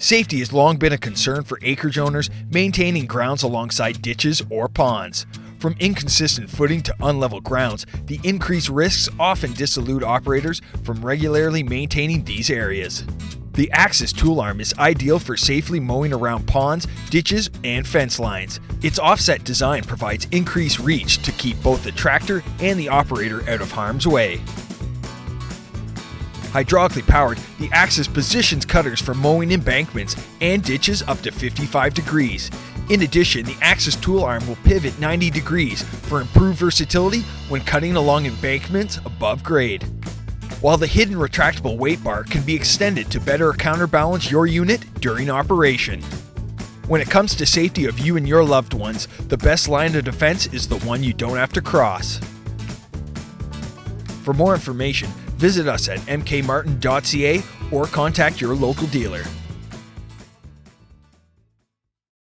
Safety has long been a concern for acreage owners maintaining grounds alongside ditches or ponds. From inconsistent footing to unlevel grounds, the increased risks often dissuade operators from regularly maintaining these areas. The Axis tool arm is ideal for safely mowing around ponds, ditches, and fence lines. Its offset design provides increased reach to keep both the tractor and the operator out of harm's way. Hydraulically powered, the Axis positions cutters for mowing embankments and ditches up to 55 degrees. In addition, the Axis tool arm will pivot 90 degrees for improved versatility when cutting along embankments above grade. While the hidden retractable weight bar can be extended to better counterbalance your unit during operation. When it comes to safety of you and your loved ones, the best line of defense is the one you don't have to cross. For more information, visit us at mkmartin.ca or contact your local dealer.